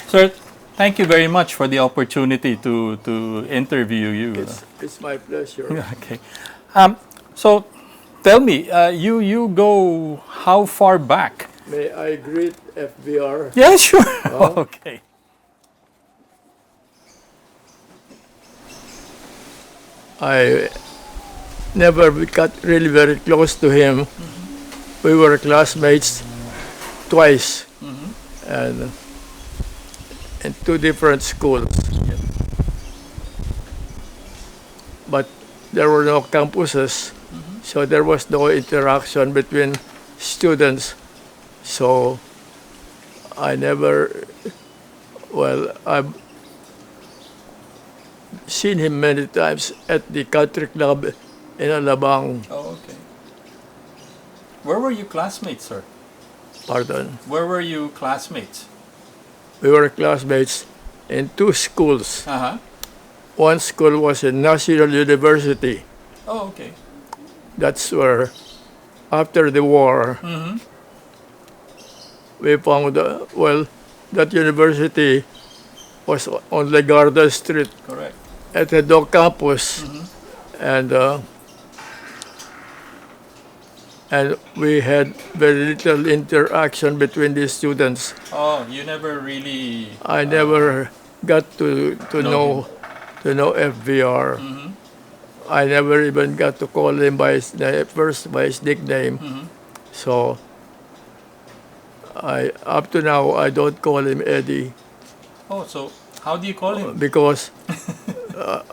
Sir, thank you very much for the opportunity to interview you. It's my pleasure. Okay. So, tell me, you go how far back? May I greet FVR? Yeah, sure. Oh. Okay. I never got really very close to him. We were classmates twice and in two different schools. But there were no campuses, so there was no interaction between students. So I never, well, I've seen him many times at the country club in Alabang. Oh, okay. Where were you classmates, sir? Pardon. Where were you classmates? We were classmates in two schools. Uh-huh. One school was in National University. Oh, okay. That's where, after the war, we found, that university was on Legarda Street. Correct. At the Dock campus. And we had very little interaction between the students. Oh, you never really... I never got to know FVR. I never even got to call him by his nickname. So up to now I don't call him Eddie. Oh, so how do you call him? Because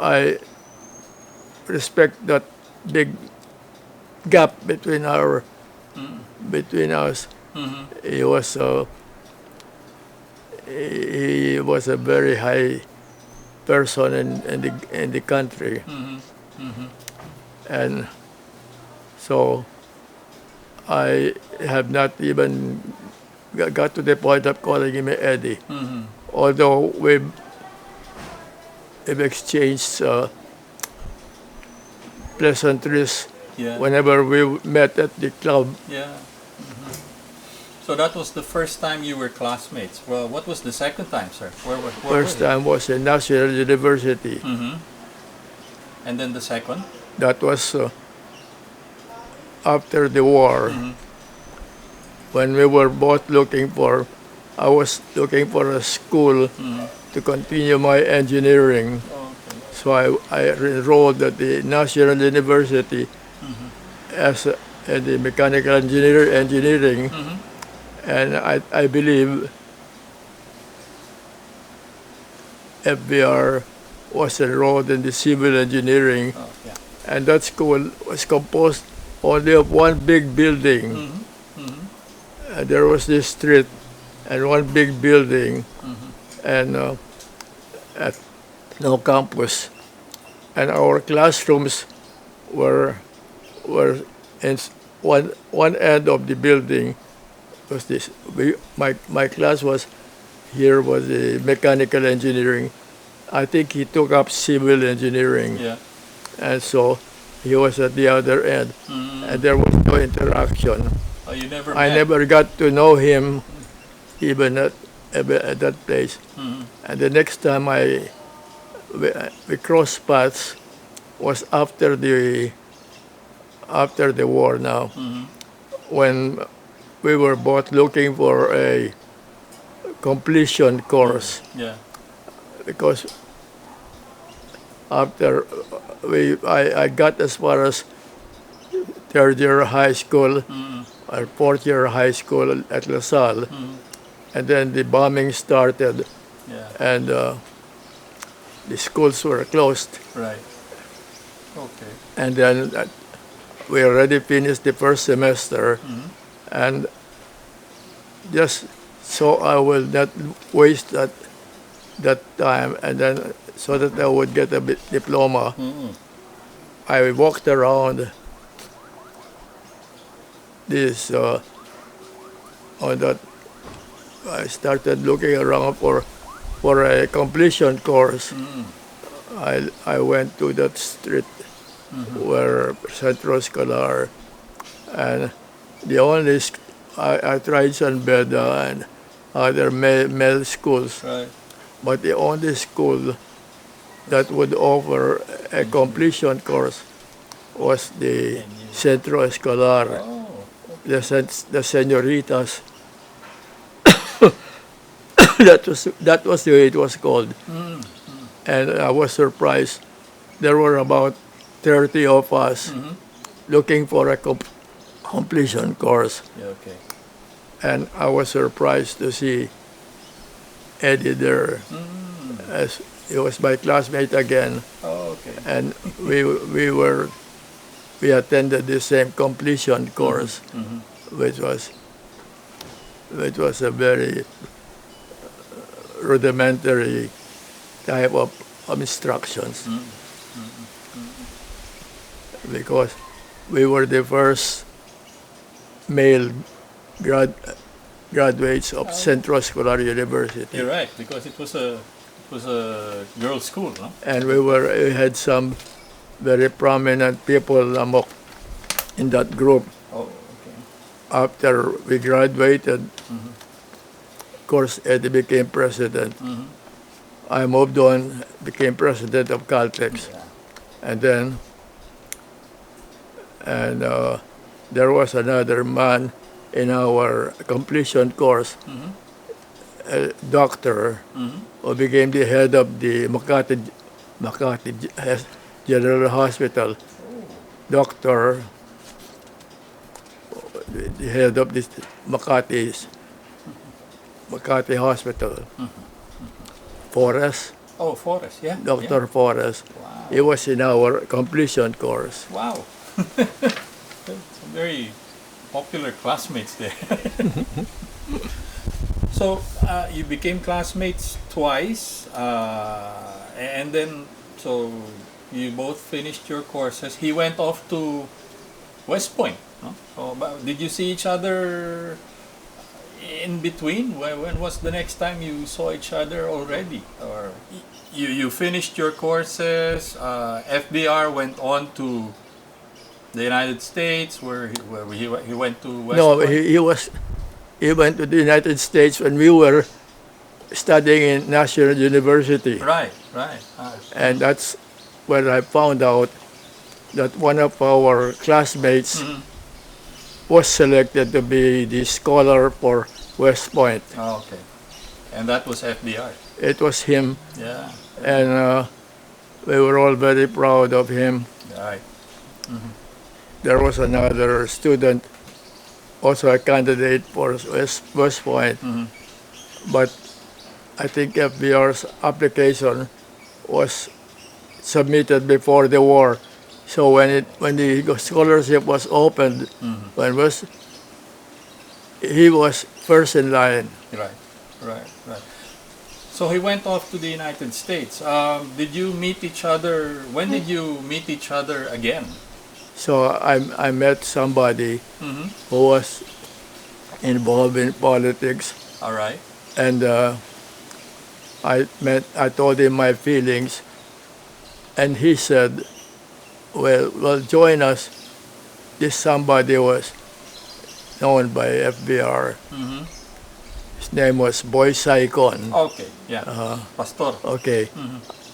I respect that big gap between us. He was a very high person in the country. And so I have not even got to the point of calling him Eddie. Although we've exchanged pleasantries whenever we met at the club. Yeah. So that was the first time you were classmates. Well, what was the second time, sir? Where First time was in National University. And then the second? That was after the war. When we were both I was looking for a school to continue my engineering. Oh, okay. So I enrolled at the National University as in the mechanical engineering. And I believe FVR was enrolled in the civil engineering. Oh, yeah. And that school was composed only of one big building. And there was this street and one big building and at no campus. And our classrooms were in one end of the building. Was this? My class was the mechanical engineering. I think he took up civil engineering. Yeah. And so he was at the other end, and there was no interaction. Oh, you never I met? never got to know him, even at that place. And the next time we crossed paths was after the war now, when we were both looking for a completion course. Yeah. Because after I got as far as third year high school or fourth year high school at LaSalle, and then the bombing started, and the schools were closed. Right. Okay. And then we already finished the first semester, and just so I will not waste that time, and then so that I would get a diploma, I walked around this on that. I started looking around for a completion course. I went to that street where Centro Escolar, and the only I tried San Beda, and other male schools, Right. but the only school that would offer a completion course was the Centro Escolar, Oh. the senoritas. That was the way it was called, Mm. and I was surprised. There were about 30 of us looking for a completion course, Yeah, okay. and I was surprised to see Eddie there, as he was my classmate again, Oh, okay. and we attended the same completion course, which was a very rudimentary type of instructions, because we were the first male graduates of Central Escolar University. You're right, because it was a girls' school, no? And we had some very prominent people in that group. Oh, okay. After we graduated, of course, Eddie became president. I moved on, became president of Caltex, Yeah. and then there was another man in our completion course, a doctor, who became the head of the Makati General Hospital. Doctor, the head of this Makati Hospital. Forrest, Oh, Forrest, yeah. Dr. Yeah. Forrest. Wow. He was in our completion course. Wow. Some very popular classmates there. So you became classmates twice, and then so you both finished your courses. He went off to West Point. No? So, did you see each other in between? When was the next time you saw each other already? Or you finished your courses? FBR went on to the United States, where he went to West No, Point. he went to the United States when we were studying in National University. Right. And that's when I found out that one of our classmates was selected to be the scholar for West Point. Oh, okay. And that was FBR. It was him, Yeah. and we were all very proud of him. Right. There was another student, also a candidate for West Point, but I think FBR's application was submitted before the war. So when the scholarship was opened, he was first in line. Right. So he went off to the United States. Did you meet each other? When did you meet each other again? So I met somebody who was involved in politics, All right. and I told him my feelings, and he said, well, join us. This somebody was known by FVR. His name was Boy Saicon. Okay. Yeah. Pastor. Okay.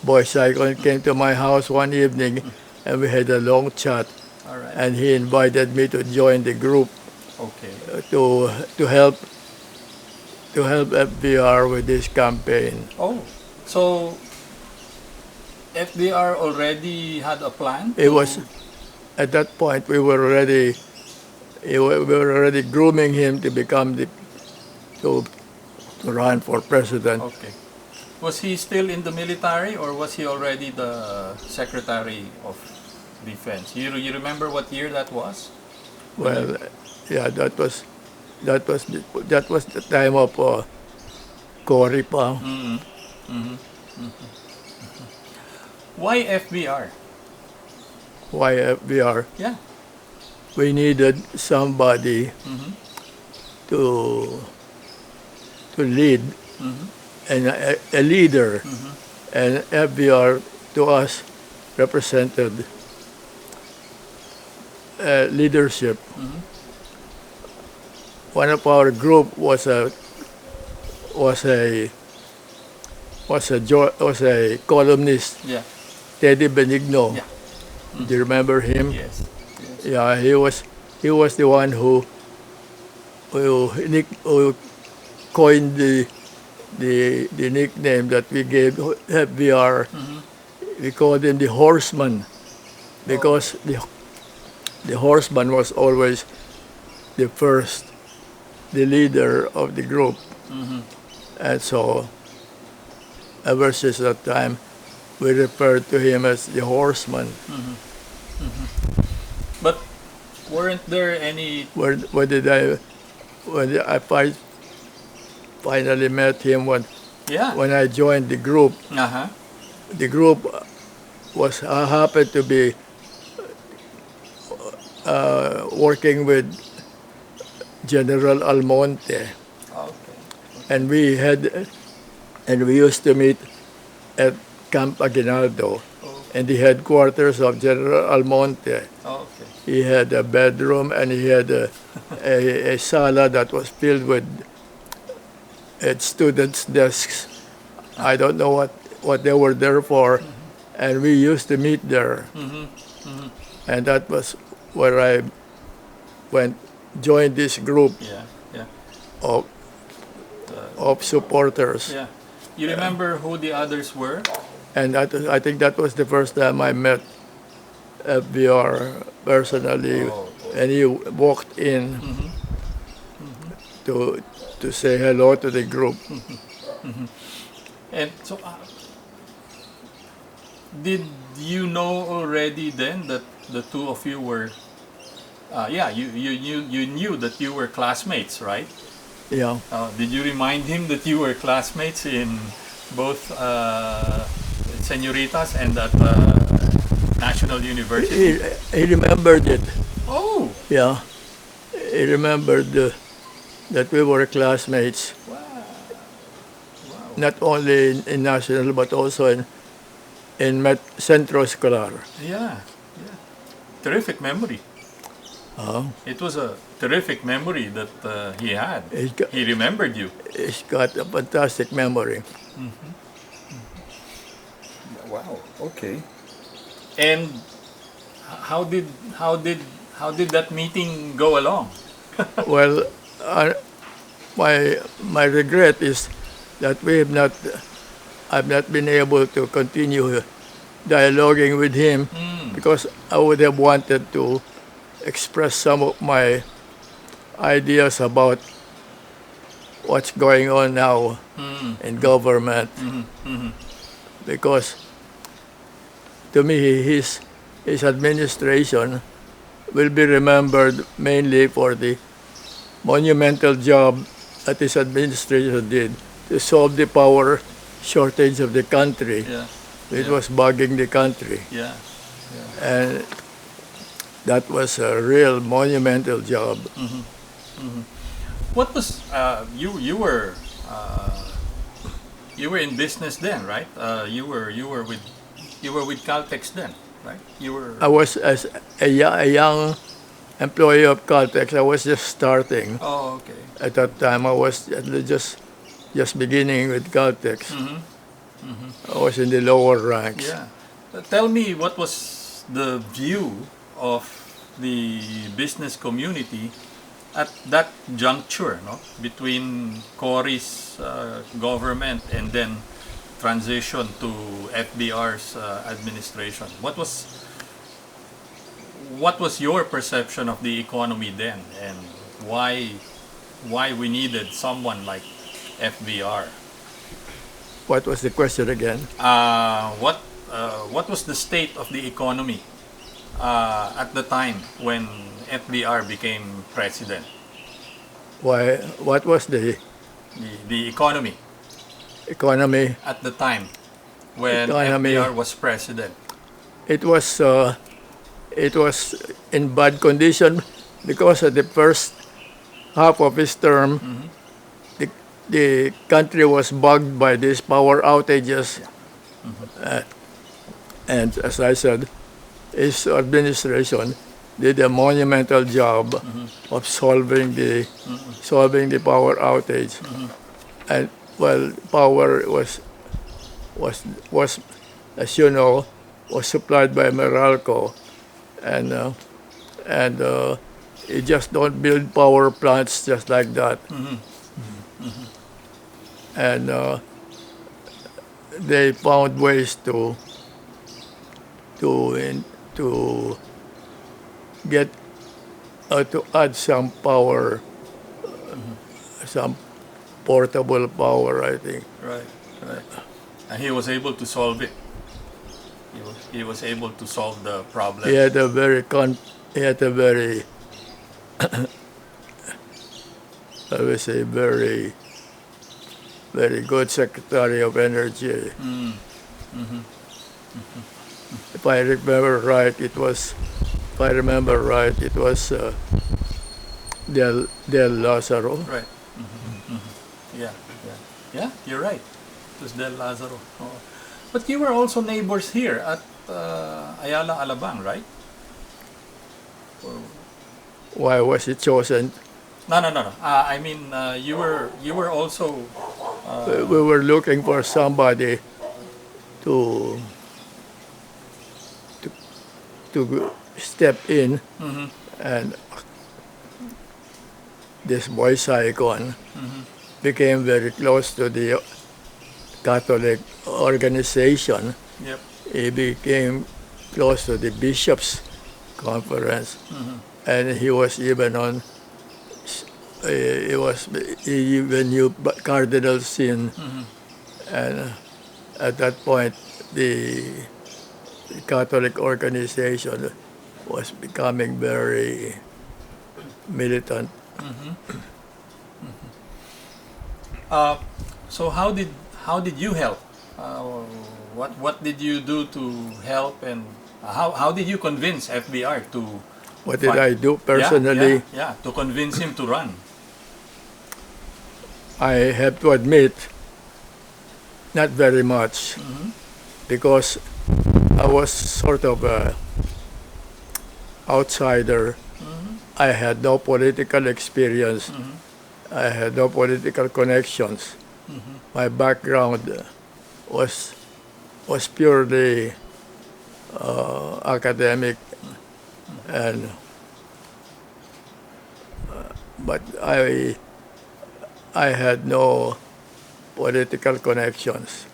Boy Saicon came to my house one evening, and we had a long chat, All right. and he invited me to join the group Okay. to help FVR with this campaign. Oh, so FBR already had a plan? It was at that point we were already grooming him to become to run for president. Okay. Was he still in the military, or was he already the Secretary of Defense? You remember what year that was? Well, yeah, that was the time of Cory pa. Why FBR? Why FVR? Yeah. We needed somebody to lead, and a leader, and FVR to us represented leadership. One of our group was a was a columnist, Yeah. Teddy Benigno. Yeah. Do you remember him? Yes. Yeah, he was the one who coined the nickname that we gave FVR. We called him the Horseman because the Horseman was always the first, the leader of the group. And so ever since that time, we referred to him as the Horseman. But weren't there any? When I finally met him Yeah. when I joined the group, Uh-huh. the group happened to be working with General Almonte, Okay. and we used to meet at Camp Aguinaldo, in the headquarters of General Almonte. Okay. He had a bedroom and he had a sala that was filled with students' desks. I don't know what they were there for, and we used to meet there. And that was where I joined this group Yeah. Yeah. of supporters. Yeah. You remember who the others were? And I think that was the first time I met FVR personally, and he walked in to say hello to the group. And so, did you know already then that the two of you were? You knew that you were classmates, right? Yeah. Did you remind him that you were classmates in both Senoritas and at National University? He remembered it. Oh, Yeah. He remembered that we were classmates, wow. not only in National but also in Centro Escolar. Yeah, yeah. Terrific memory. It was a terrific memory that he had. He remembered you. He's got a fantastic memory. Wow. Okay. And how did that meeting go along? Well, my regret is that I've not been able to continue dialoguing with him because I would have wanted to express some of my ideas about what's going on now in government. Because to me, his administration will be remembered mainly for the monumental job that his administration did to solve the power shortage of the country. Yeah. It was bugging the country. Yeah. And that was a real monumental job. What was you were in business then, right? You were with Caltex then, right? You were. I was as a young employee of Caltex. I was just starting. Oh, okay. At that time, I was just beginning with Caltex. I was in the lower ranks. Yeah. Tell me, what was the view of the business community at that juncture, no? Between Cory's government and then transition to FBR's administration. What was your perception of the economy then, and why we needed someone like FBR? What was the question again? What was the state of the economy at the time when FBR became president? Why? What was the economy economy? at the time when Economy. FBR was president? It was in bad condition because of the first half of his term. The country was bugged by these power outages, and as I said, his administration did a monumental job of solving the power outage, and well, power was, as you know, was supplied by Meralco, and you just don't build power plants just like that. And they found ways to get to add some power, some portable power, I think. Right. And he was able to solve it. He was able to solve the problem. He had a very I would say very good Secretary of Energy. If I remember right, it was Del Lazaro. Right. Yeah, you're right. It was Del Lazaro. Oh. But you were also neighbors here at Ayala, Alabang, right? Why was it chosen? No. I mean, you were also. We were looking for somebody to step in, and this boy Saigon became very close to the Catholic organization. Yep. He became close to the bishops' conference, and he was even on. He even knew Cardinal Sin, and at that point, the Catholic organization was becoming very militant. So how did you help? What did you do to help, and how did you convince FVR to? What did I do personally? Yeah, to convince him to run. I have to admit, not very much, because I was sort of an outsider. I had no political experience. I had no political connections. My background was purely academic, and but I had no political connections.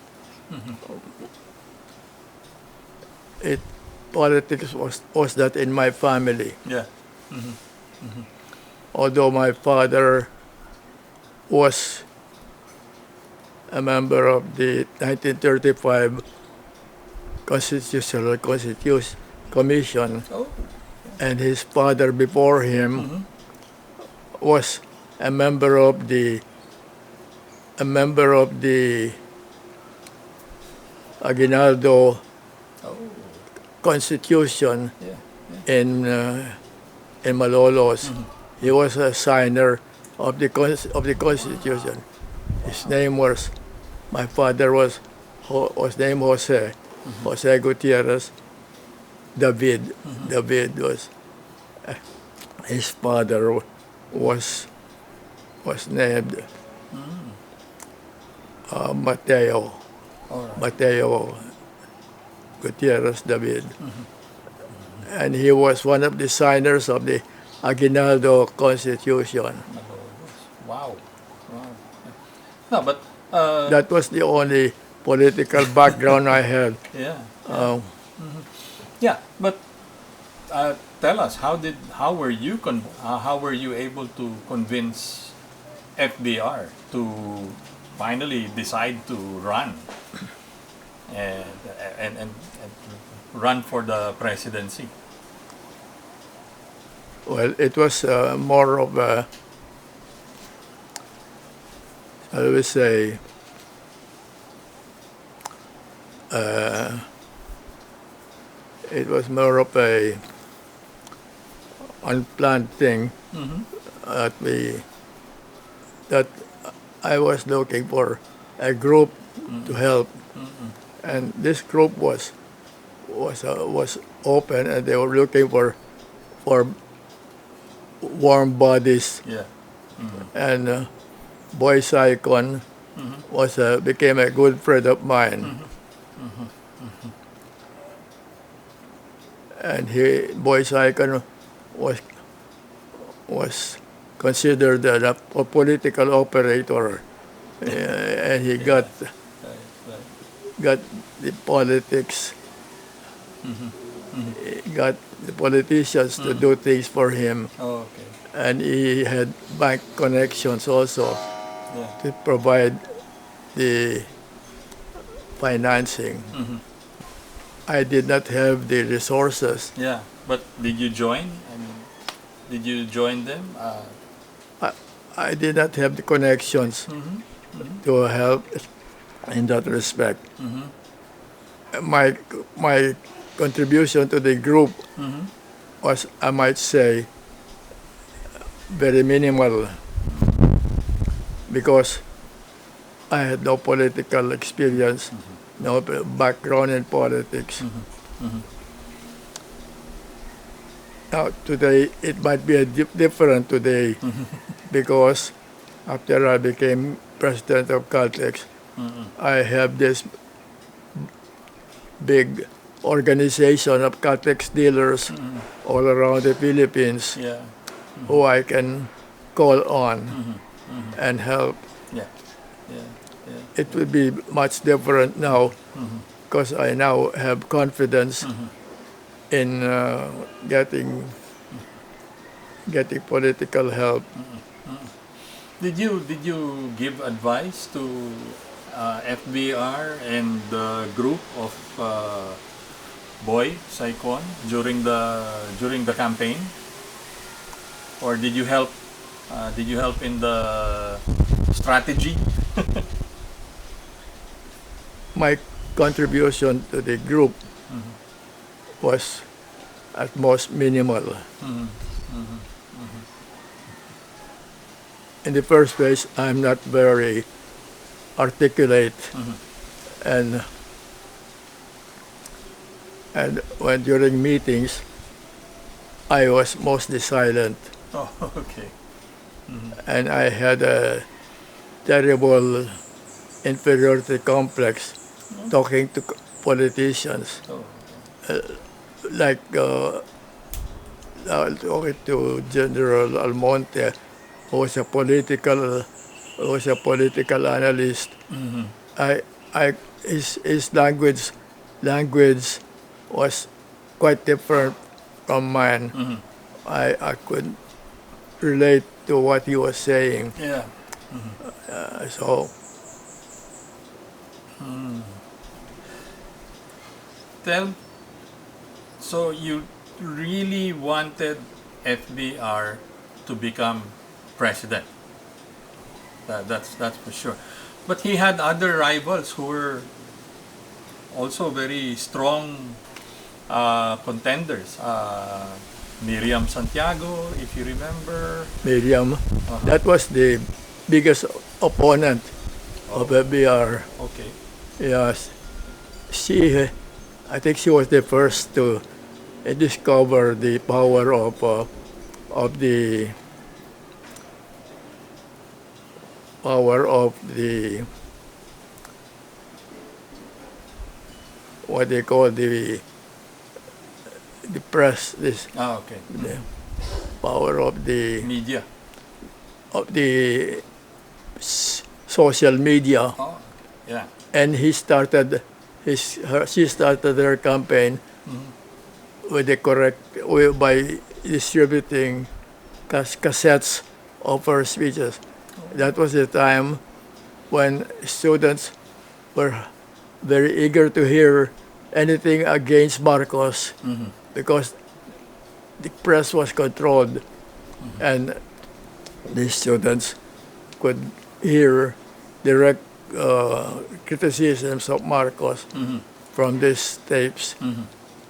Politics was not in my family. Yeah. Although my father was a member of the 1935 Constitutional Commission, and his father before him was a member of the Aguinaldo Constitution in Malolos. He was a signer of the Constitution. His name was, my father was named Jose Gutierrez. David was his father was named Mateo. Mateo Gutierrez David. And he was one of the signers of the Aguinaldo Constitution. Wow. No, but that was the only political background I had. Yeah, but tell us, how were you able to convince FVR to finally decide to run and run for the presidency? Well, it was more of a, I would say, it was more of a unplanned thing that I was looking for a group to help, and this group was open, and they were looking for warm bodies. Yeah. And Boy Saicon became a good friend of mine. And Boyce Icon was considered a political operator, and he got the politics, got the politicians to do things for him, Oh, okay. and he had bank connections also Yeah. to provide the financing. I did not have the resources. Yeah. But did you join? I mean, did you join them? I did not have the connections to help in that respect. My contribution to the group was, I might say, very minimal, because I had no political experience, no background in politics. Now, today, it might be different today, because after I became president of Caltex, I have this big organization of Caltex dealers all around the Philippines, Yeah. who I can call on and help. Yeah. Yeah. Yeah. It will be much different now, because I now have confidence in getting political help. Did you give advice to FVR and the group of Boy Saicon during the campaign, or did you help? Did you help in the strategy? My contribution to the group was at most minimal. In the first place, I'm not very articulate, and when during meetings, I was mostly silent, Oh, okay. and I had a terrible inferiority complex talking to politicians, Oh, like talking to General Almonte, who was a political analyst. His language was quite different from mine. I could relate to what he was saying. yeah. So So you really wanted FVR to become president. That's for sure. But he had other rivals who were also very strong contenders. Miriam Santiago, if you remember. Miriam, that was the biggest opponent of FBR. Okay. Yes, I think she was the first to discover the power of the what they call the press. Okay. The power of the Media. social media. Oh, yeah. And she started her campaign with the by distributing cassettes of her speeches. That was the time when students were very eager to hear anything against Marcos, because the press was controlled, and the students could hear direct criticisms of Marcos from these tapes.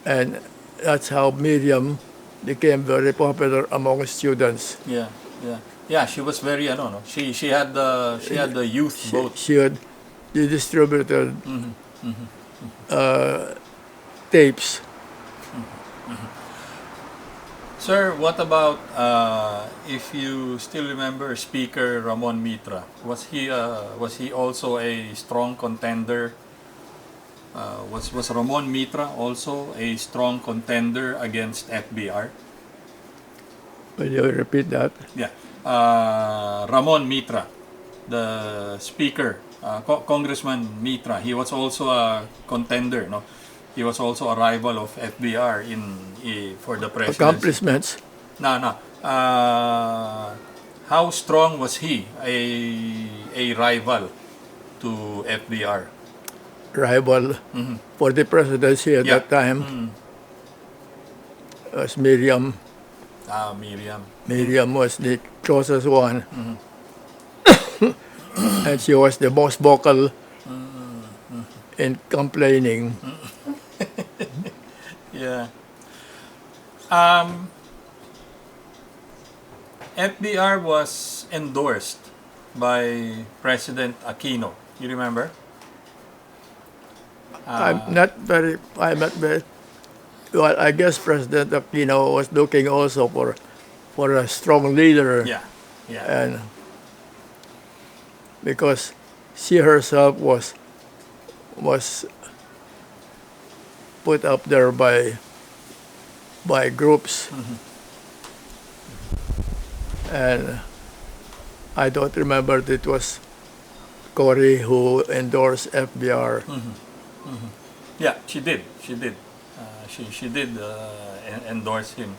And that's how Miriam became very popular among students. Yeah. Yeah. Yeah, she was very she had the youth vote. She distributed tapes. Sir, what about if you still remember Speaker Ramon Mitra? Was he also a strong contender? Was Ramon Mitra also a strong contender against FBR? Will you repeat that? Yeah. Ramon Mitra, the speaker, Congressman Mitra, he was also a contender, no? He was also a rival of FBR for the presidency. Accomplishments. No. How strong was he a rival to FBR? Rival for the presidency at Yeah. that time was Miriam. Miriam. Miriam was the closest one. And she was the most vocal in complaining. Yeah. FBR was endorsed by President Aquino. You remember? I'm not very. Well, I guess President Aquino was looking also for a strong leader. Yeah. Yeah. And because she herself was put up there by groups, and I don't remember if it was Cory who endorsed FBR. Yeah, she did. She did endorse him.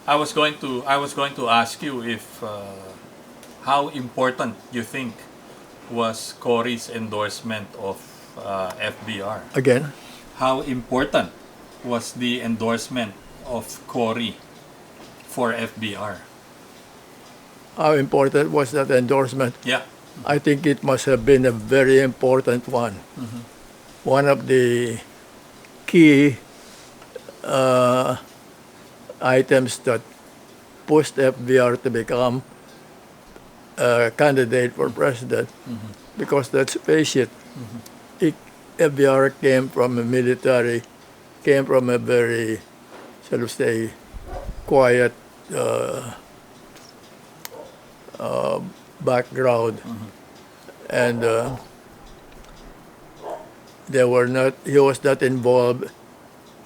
I was going to ask you if how important you think was Cory's endorsement of FBR. Again, How important was the endorsement of Cory for FBR? how important was that endorsement? Yeah. I think it must have been a very important one. One of the key items that pushed FBR to become a candidate for president. Because let's face it, FBR came from a military, came from a very, shall we say, quiet background, and he was not involved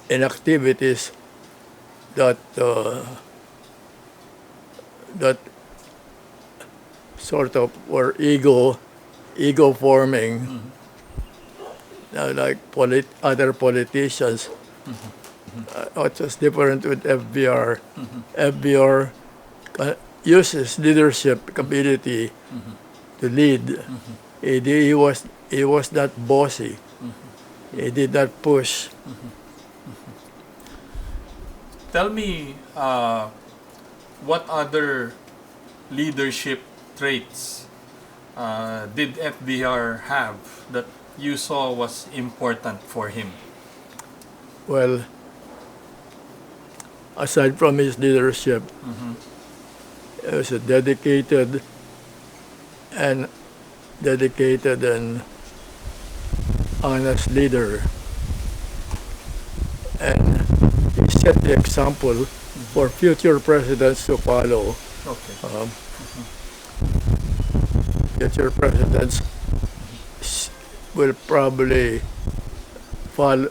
in activities that sort of were ego forming, like other politicians. What was different with FBR? FBR uses leadership ability to lead. He was not bossy. He did not push. Tell me, what other leadership traits did FBR have that you saw was important for him? Well, aside from his leadership, he was a dedicated and honest leader, and he set the example for future presidents to follow. Okay. Future presidents will probably follow.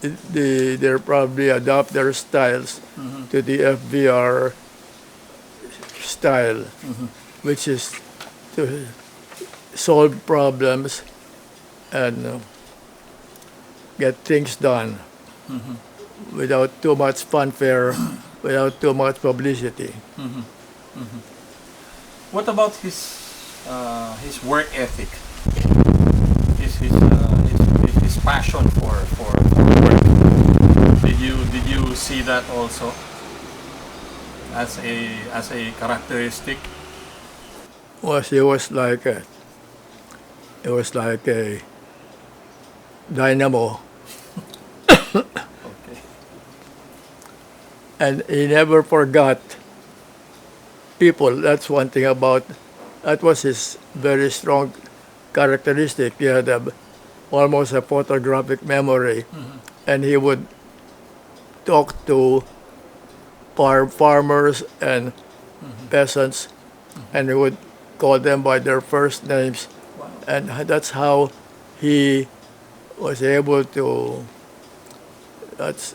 They'll probably adopt their styles to the FVR style, which is to solve problems and get things done without too much fanfare, without too much publicity. What about his work ethic? His passion for work. Did you see that also as a characteristic? It was like a dynamo, Okay. and he never forgot people. That's one thing that was his very strong characteristic. He had almost a photographic memory, and he would talk to farmers and peasants, and he would call them by their first names, Wow. and that's how he was able to. That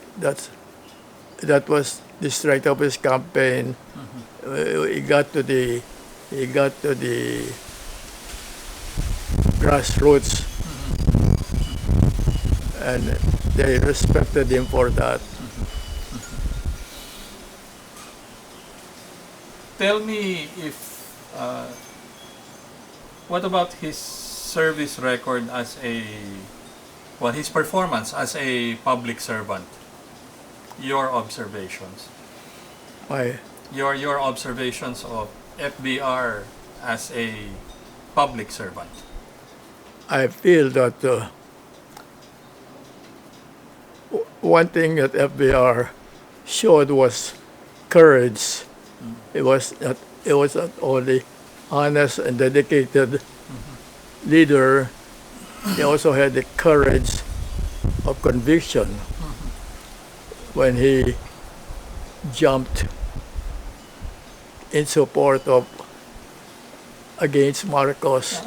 was the strength of his campaign. He got to the grassroots, and they respected him for that. Tell me if what about his service record as his performance as a public servant? Your observations. I Your observations of FVR as a public servant. I feel that one thing that FBR showed was courage. It was not only honest and dedicated leader. He also had the courage of conviction when he jumped in support of against Marcos.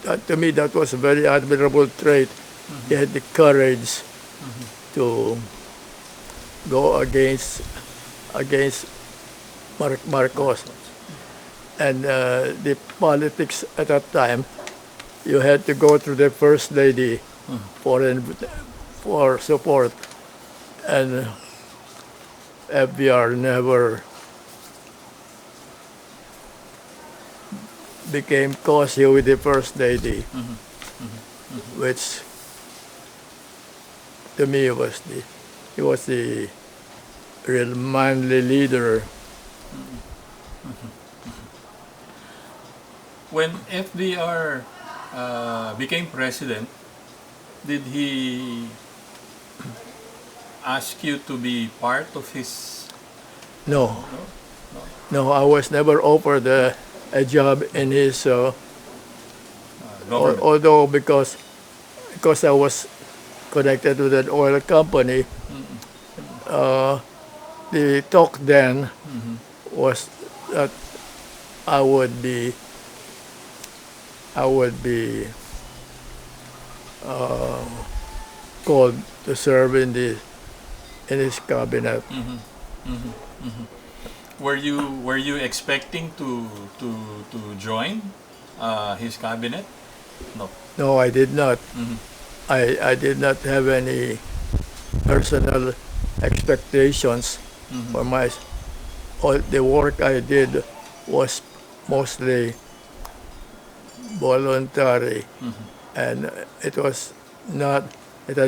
To me, that was a very admirable trait. He had the courage to go against Marcos. And the politics at that time, you had to go through the first lady for support, and FBR never became cozy with the first lady, which to me he was the real manly leader. When FDR became president, did he ask you to be part of his? No, I was never offered a job in his. Government? Although because I was connected with an oil company, the talk then was that I would be called to serve in his cabinet. Were you expecting to join his cabinet? No. No, I did not. I did not have any personal expectations for all the work I did was mostly voluntary, and it had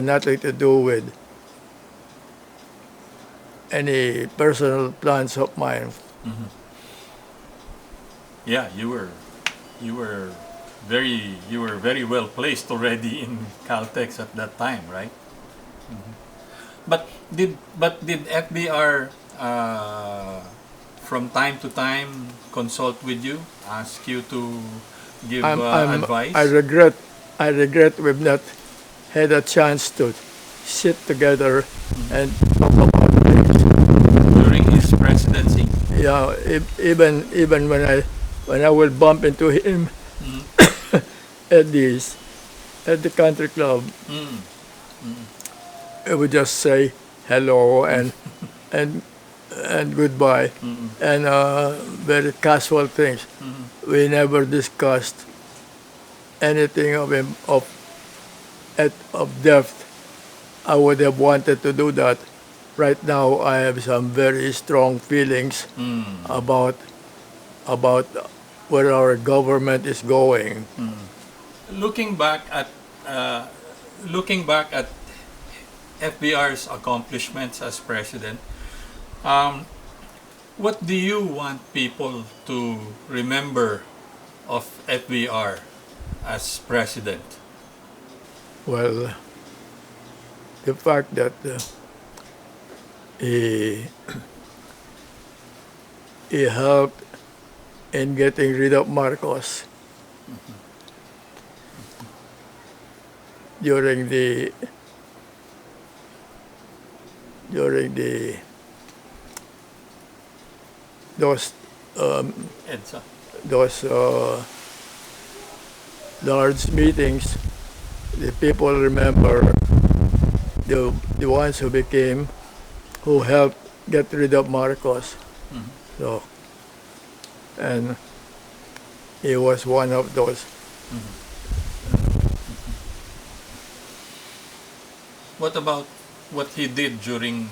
nothing to do with any personal plans of mine. Yeah, you were very well placed already in Caltex at that time, right? But did FBR from time to time consult with you, ask you to give advice? I regret we've not had a chance to sit together and talk about things. During his presidency? Yeah, even when I would bump into him at the country club, I would just say hello and goodbye, and very casual things. We never discussed anything of depth. I would have wanted to do that. Right now, I have some very strong feelings about where our government is going. Looking back at FBR's accomplishments as president, what do you want people to remember of FBR as president? Well, the fact that he helped in getting rid of Marcos during the during those EDSA. those large meetings. The people remember the ones who helped get rid of Marcos. So, and he was one of those. What about what he did during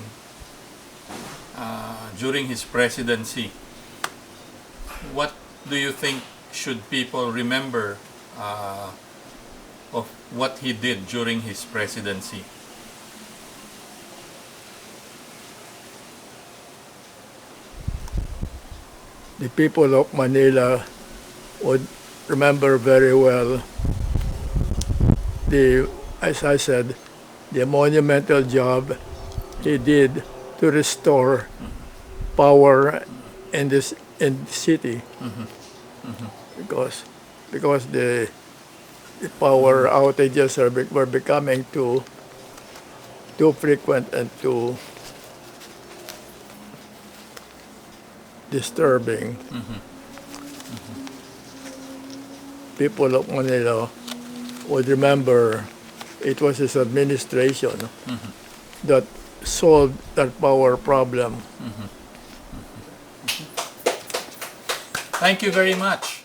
his presidency? What do you think should people remember of what he did during his presidency? The people of Manila would remember very well as I said, the monumental job he did to restore power in the city, because the power outages were becoming too frequent and too disturbing. People of Manila would remember it was his administration that solved that power problem. Thank you very much.